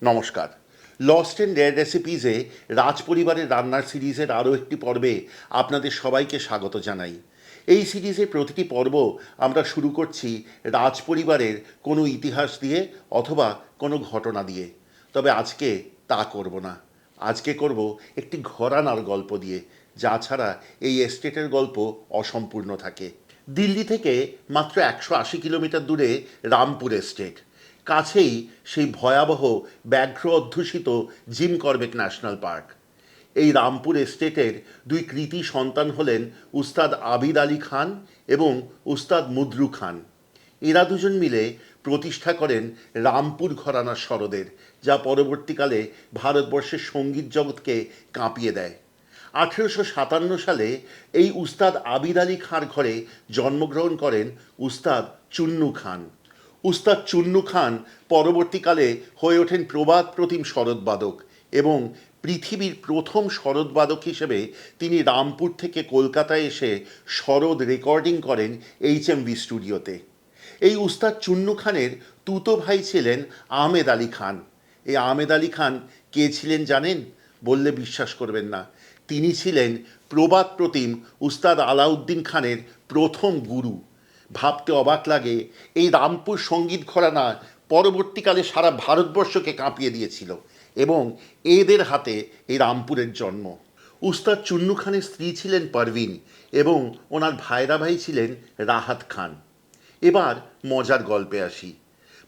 নমস্কার। Lost and rare রেসিপিসে রাজ পরিবারের রান্নার সিরিজের আরও একটি পর্বে আপনাদের সবাইকে স্বাগত জানাই। এই সিরিজের প্রতিটি পর্ব আমরা শুরু করছি রাজ পরিবারের কোনো ইতিহাস দিয়ে অথবা কোনো ঘটনা দিয়ে। তবে আজকে তা করব না। আজকে করব একটি ঘরানার গল্প দিয়ে, যা ছাড়া এই এস্টেটের গল্প অসম্পূর্ণ থাকে। দিল্লি থেকে মাত্র 180 কিলোমিটার দূরে রামপুর এস্টেট। কাছেই সেই ভয়াবহ ব্যাঘ্র অধ্যুষিত জিম করবেট ন্যাশনাল পার্ক। এই রামপুর এস্টেটের দুই কৃতি সন্তান হলেন উস্তাদ আবিদ আলী খান এবং উস্তাদ মুদ্রু খান। এরা দুজন মিলে প্রতিষ্ঠা করেন রামপুর ঘরানার সরদের, যা পরবর্তীকালে ভারতবর্ষের সঙ্গীত জগৎকে কাঁপিয়ে দেয়। 1857 সালে এই উস্তাদ আবিদ আলী খাঁর ঘরে জন্মগ্রহণ করেন উস্তাদ চুন্নু খান। উস্তাদ চুন্নু খান পরবর্তীকালে হয়ে ওঠেন প্রবাদ প্রতিম সরোদবাদক এবং পৃথিবীর প্রথম সরোদবাদক হিসেবে তিনি রামপুর থেকে কলকাতায় এসে সরোদ রেকর্ডিং করেন HMV স্টুডিওতে। এই উস্তাদ চুন্নু খানের তুতো ভাই ছিলেন আহমেদ আলী খান। এই আহমেদ আলী খান কে ছিলেন জানেন? বললে বিশ্বাস করবেন না। তিনি ছিলেন প্রবাদ প্রতিম উস্তাদ আলাউদ্দিন খানের প্রথম গুরু। ভাবতে অবাক লাগে, এই রামপুর সঙ্গীত ঘরানা পরবর্তীকালে সারা ভারতবর্ষকে কাঁপিয়ে দিয়েছিল এবং এদের হাতে এই রামপুরের জন্ম। উস্তাদ চুন্নু খানের স্ত্রী ছিলেন পারভিন এবং ওনার ভাইরা ভাই ছিলেন রাহাত খান। এবার মজার গল্পে আসি।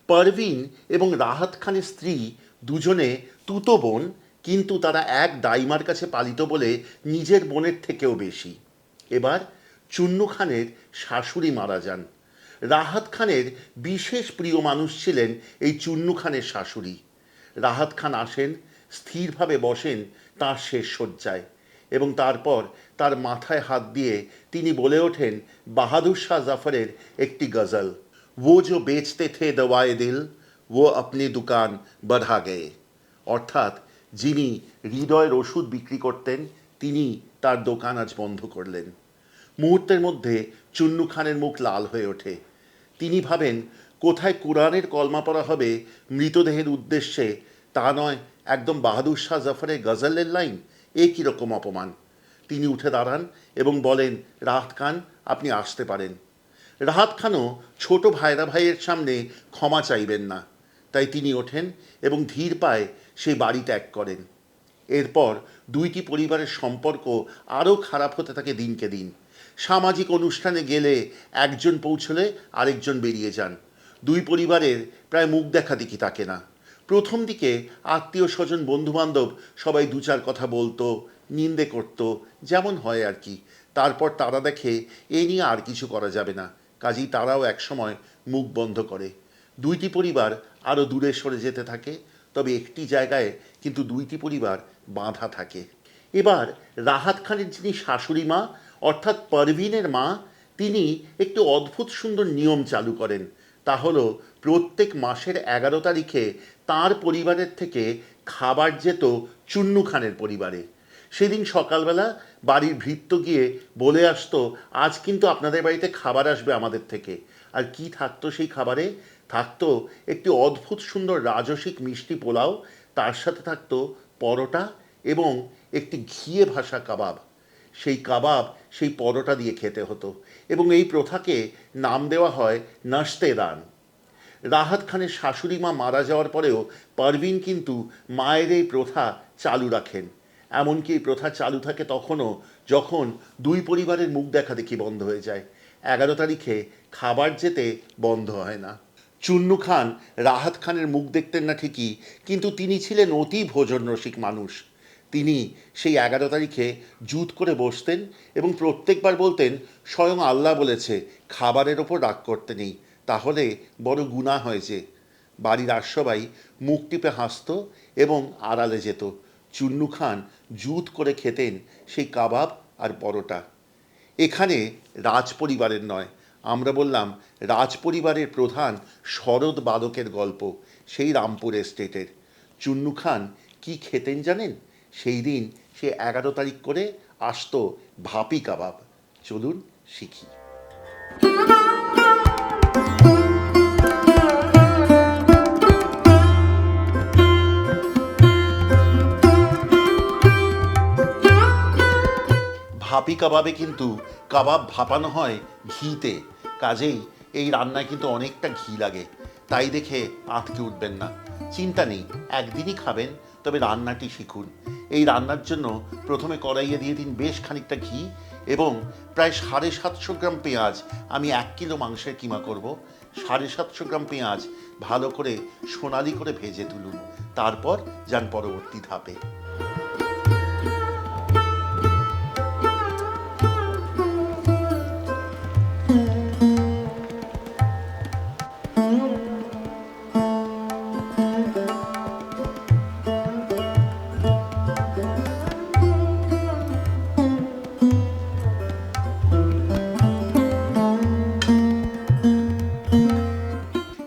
পারভিন এবং রাহাত খানের স্ত্রী দুজনে তুতো বোন, কিন্তু তারা এক দাইমার কাছে পালিত বলে নিজের বোনের থেকেও বেশি। এবার চুন্নু খানের শাশুড়ি মারা যান। রাহাত খানের বিশেষ প্রিয় মানুষ ছিলেন এই চুন্নু খানের শাশুড়ি। রাহাত খান আসেন, স্থিরভাবে বসেন তাঁর শেষ শয্যায় এবং তারপর তার মাথায় হাত দিয়ে তিনি বলে ওঠেন বাহাদুর শাহ জাফরের একটি গজল, वो जो बेचते थे दवाए दिल वो अपनी दुकान बढ़ा गए। অর্থাৎ যিনি হৃদয়ের ওষুধ বিক্রি করতেন তিনি তার দোকান আজ বন্ধ করলেন। মুহূর্তের মধ্যে চুন্নু খানের মুখ লাল হয়ে ওঠে। তিনি ভাবেন কোথায় কোরআনের কলমা পড়া হবে মৃতদেহের উদ্দেশ্যে, তা নয় একদম বাহাদুর শাহ জাফরের গজলের লাইন। এ কীরকম অপমান! তিনি উঠে দাঁড়ান এবং বলেন, রাহাত খান, আপনি আসতে পারেন। রাহাত খানও ছোট ভাইরা ভাইয়ের সামনে ক্ষমা চাইবেন না, তাই তিনি ওঠেন এবং ধীর পায়ে সেই বাড়ি ত্যাগ করেন। এরপর দুইটি পরিবারের সম্পর্ক আরও খারাপ হতে থাকে দিনকে দিন। সামাজিক অনুষ্ঠানে গেলে একজন পৌঁছলে আরেকজন বেরিয়ে যান। দুই পরিবারের প্রায় মুখ দেখা দেখি থাকে না। প্রথম দিকে আত্মীয় স্বজন বন্ধুবান্ধব সবাই দু চার কথা বলতো, নিন্দে করতো, যেমন হয় আর কি। তারপর তারা দেখে এ নিয়ে আর কিছু করা যাবে না, কাজেই তারাও একসময় মুখ বন্ধ করে। দুইটি পরিবার আরও দূরে সরে যেতে থাকে, তবে একটি জায়গায় কিন্তু দুইটি পরিবার বাঁধা থাকে। এবার রাহাত খানের যিনি শাশুড়ি মা অর্থাৎ পারভিনের মা, তিনি একটু অদ্ভুত সুন্দর নিয়ম চালু করেন। তা হলো প্রত্যেক মাসের 11 তারিখে তাঁর পরিবারের থেকে খাবার যেত চুন্নু খানের পরিবারে। সেদিন সকালবেলা বাড়ির ভৃত্য গিয়ে বলে আসতো, আজ কিন্তু আপনাদের বাড়িতে খাবার আসবে আমাদের থেকে। আর কি থাকতো সেই খাবারে? থাকতো একটি অদ্ভুত সুন্দর রাজসিক মিষ্টি পোলাও, তার সাথে থাকতো পরোটা এবং একটি ঘিয়ে ভাসা কাবাব। সেই কাবাব সেই পরোটা দিয়ে খেতে হতো এবং এই প্রথাকে নাম দেওয়া হয় নাশতেদান। রাহাত খানের শাশুড়ি মা মারা যাওয়ার পরেও পারভিন কিন্তু মায়ের এই প্রথা চালু রাখেন। এমনকি এই প্রথা চালু থাকে তখনও যখন দুই পরিবারের মুখ দেখা দেখি বন্ধ হয়ে যায়। 11 তারিখে খাবার যেতে বন্ধ হয় না। চুন্নু খান রাহাত খানের মুখ দেখতেন না ঠিকই, কিন্তু তিনি ছিলেন অতি ভোজন রসিক মানুষ। তিনি সেই 11 তারিখে জুত করে বসতেন এবং প্রত্যেকবার বলতেন, স্বয়ং আল্লাহ বলেছে খাবারের ওপর রাগ করতে নেই, তাহলে বড় গুনাহ হয়েছে। বাড়ির আর সবাই মুখ টিপে হাসত এবং আড়ালে যেত। চুন্নু খান জুত করে খেতেন সেই কাবাব আর পরোটা। এখানে রাজপরিবারের নয়, আমরা বললাম রাজপরিবারের প্রধান শরৎ বাদকের গল্প, সেই রামপুর এস্টেটের। চুন্নু খান কি খেতেন জানেন? সেই দিন সে 11 তারিখ করে আসতো ভাপি কাবাব। চলুন শিখি। ভাপি কাবাবে কিন্তু কাবাব ভাপানো হয় ঘিতে, কাজেই এই রান্নায় কিন্তু অনেকটা ঘি লাগে, তাই দেখে আঁতকে উঠবেন না। চিন্তা নেই, একদিনই খাবেন, তবে রান্নাটি শিখুন। এই রান্নার জন্য প্রথমে কড়াইয়ে দিয়ে দিন বেশ খানিকটা ঘি এবং প্রায় 750 গ্রাম পেঁয়াজ। আমি 1 কিলো মাংসের কিমা করব। 750 গ্রাম পেঁয়াজ ভালো করে সোনালি করে ভেজে তুলুন, তারপর যান পরবর্তী ধাপে।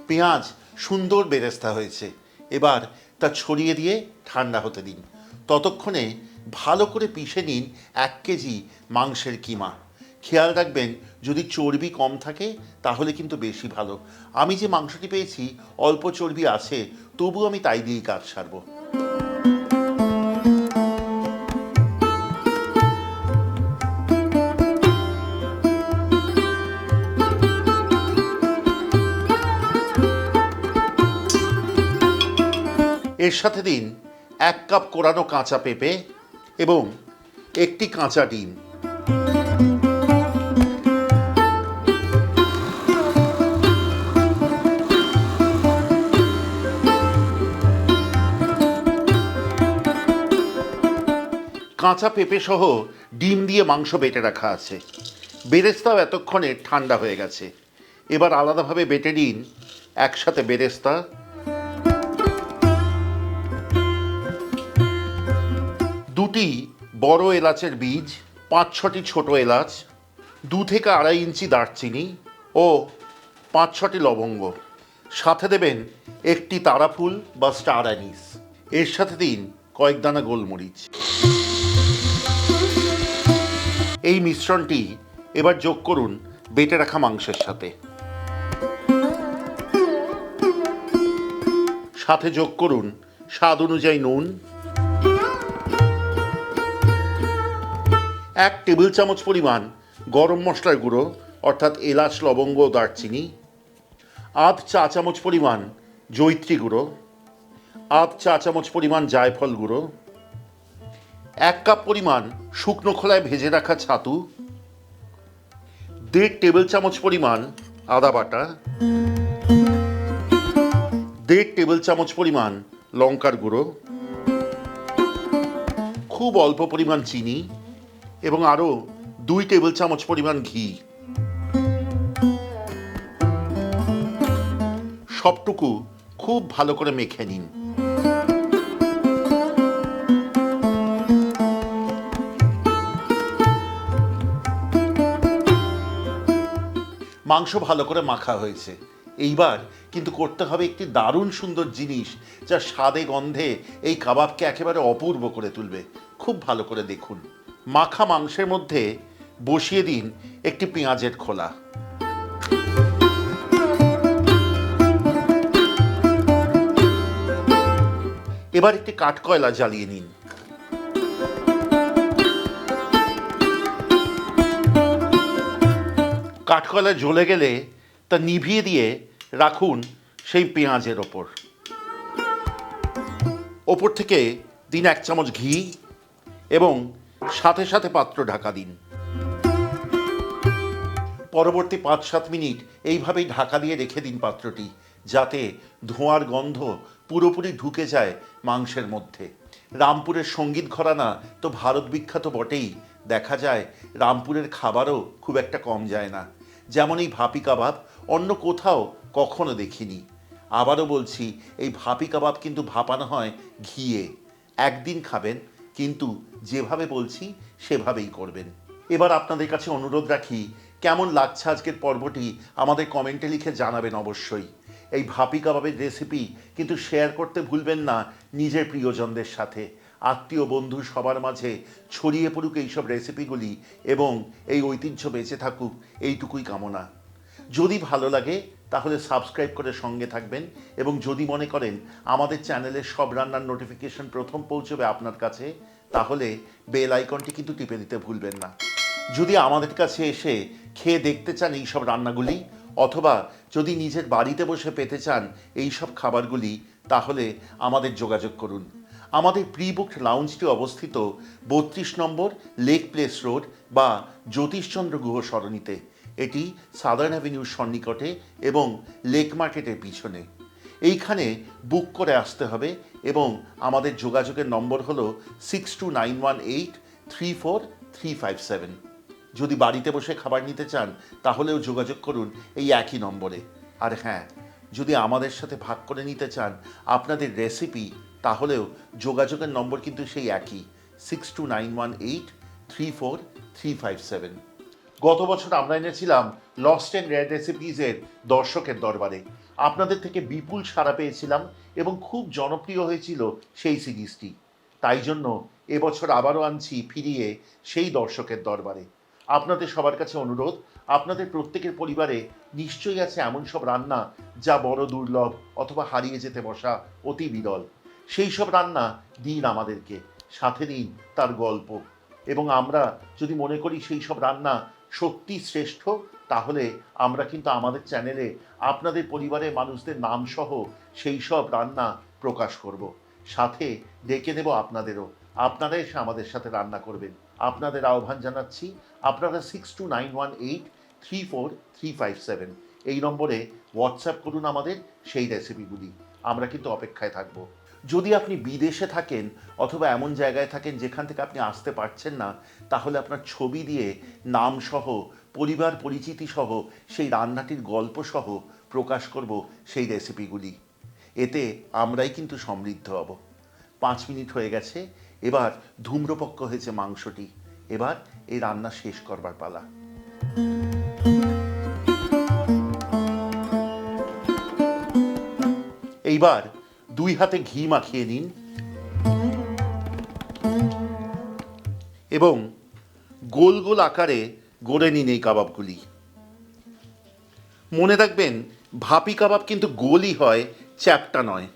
পেঁয়াজ সুন্দর বেরেস্তা হয়েছে, এবার তা ছড়িয়ে দিয়ে ঠান্ডা হতে দিন। ততক্ষণে ভালো করে পিষে নিন 1 কেজি মাংসের কিমা। খেয়াল রাখবেন, যদি চর্বি কম থাকে তাহলে কিন্তু বেশি ভালো। আমি যে মাংসটি পেয়েছি অল্প চর্বি আছে, তবু আমি তাই দিয়েই কাজ সারব। এর সাথে দিন 1 কাপ কোরানো কাঁচা পেঁপে এবং একটি কাঁচা ডিম। কাঁচা পেঁপে সহ ডিম দিয়ে মাংস বেটে রাখা আছে। বেরেস্তাও এতক্ষণে ঠান্ডা হয়ে গেছে। এবার আলাদাভাবে বেটে নিন একসাথে বেরেস্তা, দুটি বড় এলাচের বীজ, 5-6টি ছোট এলাচ, 2 থেকে 2.5 ইঞ্চি দারচিনি ও 5-6টি লবঙ্গ। সাথে দেবেন একটি তারাফুল বা স্টার অ্যানিস। এর সাথে দিন কয়েক দানা গোলমরিচ। এই মিশ্রণটি এবার যোগ করুন বেটে রাখা মাংসের সাথে। সাথে যোগ করুন স্বাদ অনুযায়ী নুন, 1 টেবিল চামচ পরিমাণ গরম মশলার গুঁড়ো অর্থাৎ এলাচ, লবঙ্গ ও দারচিনি, 1/2 চা চামচ পরিমাণ জয়িত্রী গুঁড়ো, 1/2 চা চামচ পরিমাণ জায়ফল গুঁড়ো, 1 কাপ পরিমাণ শুকনো খোলায় ভেজে রাখা ছাতু, 1.5 টেবিল চামচ পরিমাণ আদা বাটা, 1.5 টেবিল চামচ পরিমাণ লঙ্কার গুঁড়ো, খুব অল্প পরিমাণ চিনি এবং আরও 2 টেবিল চামচ পরিমাণ ঘি। সবটুকু খুব ভালো করে মেখে নিন। মাংস ভালো করে মাখা হয়েছে। এইবার কিন্তু করতে হবে একটি দারুণ সুন্দর জিনিস, যা স্বাদে গন্ধে এই কাবাবকে একেবারে অপূর্ব করে তুলবে। খুব ভালো করে দেখুন। মাখা মাংসের মধ্যে বসিয়ে দিন একটি পেঁয়াজের খোলা। এবার একটি কাঠকয়লা জ্বালিয়ে নিন। কাঠকয়লা জ্বলে গেলে তা নিভিয়ে দিয়ে রাখুন সেই পেঁয়াজের ওপর। ওপর থেকে দিন 1 চামচ ঘি এবং সাথে সাথে পাত্র ঢাকা দিন। পরবর্তী 5-7 মিনিট এইভাবেই ঢাকা দিয়ে রেখে দিন পাত্রটি, যাতে ধোঁয়ার গন্ধ পুরোপুরি ঢুকে যায় মাংসের মধ্যে। রামপুরের সঙ্গীত ঘরানা তো ভারত বিখ্যাত বটেই, দেখা যায় রামপুরের খাবারও খুব একটা কম যায় না। যেমন এই ভাপি কাবাব অন্য কোথাও কখনো দেখিনি। আবারও বলছি, এই ভাপি কাবাব কিন্তু ভাপানো হয় ঘিয়ে। একদিন খাবেন, কিন্তু যেভাবে বলছি সেভাবেই করবেন। এবার আপনাদের কাছে অনুরোধ রাখি, কেমন লাগছে আজকের পর্বটি আমাদের কমেন্টে লিখে জানাবেন অবশ্যই। এই ভাপি কাবাবের রেসিপি কিন্তু শেয়ার করতে ভুলবেন না নিজের প্রিয়জনদের সাথে। আত্মীয় বন্ধু সবার মাঝে ছড়িয়ে পড়ুক এইসব রেসিপিগুলি এবং এই ঐতিহ্য বেঁচে থাকুক, এইটুকুই কামনা। যদি ভালো লাগে তাহলে সাবস্ক্রাইব করে সঙ্গে থাকবেন এবং যদি মনে করেন আমাদের চ্যানেলের সব রান্নার নোটিফিকেশন প্রথম পৌঁছবে আপনার কাছে, তাহলে বেল আইকনটি কিন্তু টিপে দিতে ভুলবেন না। যদি আমাদের কাছে এসে খেয়ে দেখতে চান এই সব রান্নাগুলি, অথবা যদি নিজের বাড়িতে বসে পেতে চান এই সব খাবারগুলি, তাহলে আমাদের যোগাযোগ করুন। আমাদের প্রি বুকড লাউঞ্জটি অবস্থিত ৩২ নম্বর লেক প্লেস রোড বা জ্যোতিষচন্দ্র গুহ সরণিতে। এটি সাদার্ন অ্যাভিনিউর সন্নিকটে এবং লেক মার্কেটের পিছনে। এইখানে বুক করে আসতে হবে এবং আমাদের যোগাযোগের নম্বর হলো 6291834357। যদি বাড়িতে বসে খাবার নিতে চান তাহলেও যোগাযোগ করুন এই একই নম্বরে। আর হ্যাঁ, যদি আমাদের সাথে ভাগ করে নিতে চান আপনাদের রেসিপি, তাহলেও যোগাযোগের নম্বর কিন্তু সেই একই, 6291834357। গত বছর আমরা এনেছিলাম লস্ট অ্যান্ড রেয়ার রেসিপিজের দর্শকের দরবারে। আপনাদের থেকে বিপুল সাড়া পেয়েছিলাম এবং খুব জনপ্রিয় হয়েছিল সেই সিরিজটি। তাই জন্য এবছর আবারও আনছি ফিরিয়ে সেই দর্শকের দরবারে। আপনাদের সবার কাছে অনুরোধ, আপনাদের প্রত্যেকের পরিবারে নিশ্চয়ই আছে এমন সব রান্না যা বড় দুর্লভ অথবা হারিয়ে যেতে বসা অতি বিরল। সেই সব রান্না দিন আমাদেরকে, সাথে দিন তার গল্প। এবং আমরা যদি মনে করি সেই সব রান্না সত্যি শ্রেষ্ঠ, তাহলে আমরা কিন্তু আমাদের চ্যানেলে আপনাদের পরিবারের মানুষদের নাম সহ সেই সব রান্না প্রকাশ করব। সাথে ডেকে নেব আপনাদেরও, আপনারা এসে আমাদের সাথে রান্না করবেন। আপনাদের আহ্বান জানাচ্ছি, আপনারা 6291834357 এই নম্বরে হোয়াটসঅ্যাপ করুন আমাদের সেই রেসিপিগুলি। আমরা কিন্তু অপেক্ষায় থাকব। যদি আপনি বিদেশে থাকেন অথবা এমন জায়গায় থাকেন যেখান থেকে আপনি আসতে পারছেন না, তাহলে আপনার ছবি দিয়ে নাম সহ, পরিবার পরিচিতি সহ, সেই রান্নাটির গল্প সহ প্রকাশ করব সেই রেসিপিগুলি। এতে আমরাই কিন্তু সমৃদ্ধ হব। 5 মিনিট হয়ে গেছে, এবার ধূম্রপক্ষ হয়েছে মাংসটি। এবার এই রান্না শেষ করবার পালা। এইবার 2 হাতে ঘি মাখিয়ে নিন এবং গোল গোল আকারে গড়ে নিন এই কাবাবগুলি। মনে রাখবেন, ভাপি কাবাব কিন্তু গোলই হয়, চ্যাপ্টা নয়।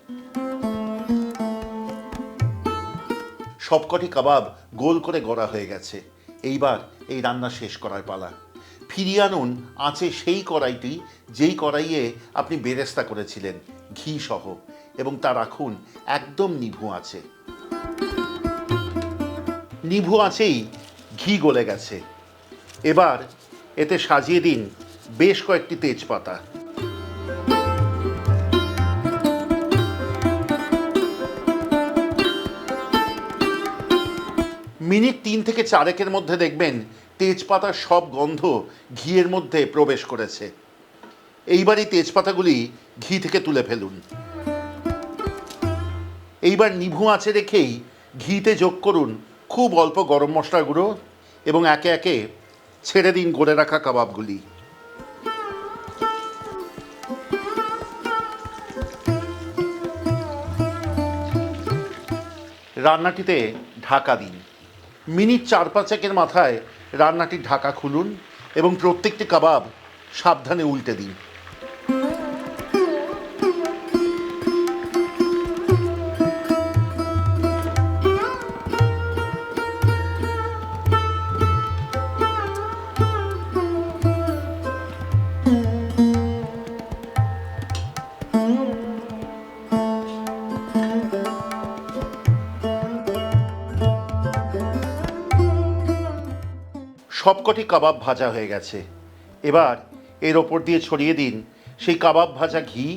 সবকটি কাবাব গোল করে গড়া হয়ে গেছে। এইবার এই রান্না শেষ করার পালা। ফিরিয়ে আনুন আঁচে সেই কড়াইটি যেই কড়াইয়ে আপনি বেরেস্তা করেছিলেন ঘি সহ, এবং তা রাখুন একদম নিভু আঁচে। নিভু আঁচেই ঘি গলে গেছে। এবার এতে সাজিয়ে দিন বেশ কয়েকটি তেজপাতা। মিনিট 3 থেকে 4 মধ্যে দেখবেন তেজপাতার সব গন্ধ ঘিয়ের মধ্যে প্রবেশ করেছে। এইবার এই তেজপাতাগুলি ঘি থেকে তুলে ফেলুন। এইবার নিভু আঁচে রেখেই ঘিতে যোগ করুন খুব অল্প গরম মশলার গুঁড়ো এবং একে একে ছেড়ে দিন গড়ে রাখা কাবাবগুলি। রান্নাটিতে ঢাকা দিন। মিনিট 4-5 মাথায় রান্নাটির ঢাকা খুলুন এবং প্রত্যেকটি কাবাব সাবধানে উল্টে দিন। সবকটি কাবাব ভাজা হয়ে গেছে। এবার এর ওপর দিয়ে ছড়িয়ে দিন সেই কাবাব ভাজা ঘি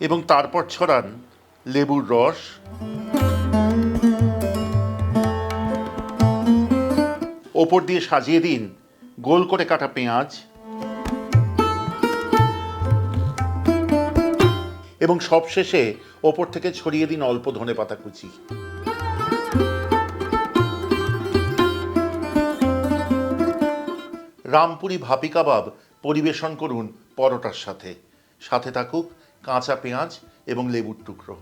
এবং তারপর ছড়ান লেবুর রস, ওপর দিয়ে সাজিয়ে দিন গোল করে কাটা পেঁয়াজ এবং সবশেষে ওপর থেকে ছড়িয়ে দিন অল্প ধনেপাতা কুচি। রামপুরি ভাপি কাবাব পরিবেশন করুন পরোটার সাথে। সাথে থাকুক কাঁচা পেঁয়াজ এবং লেবুর টুকরো।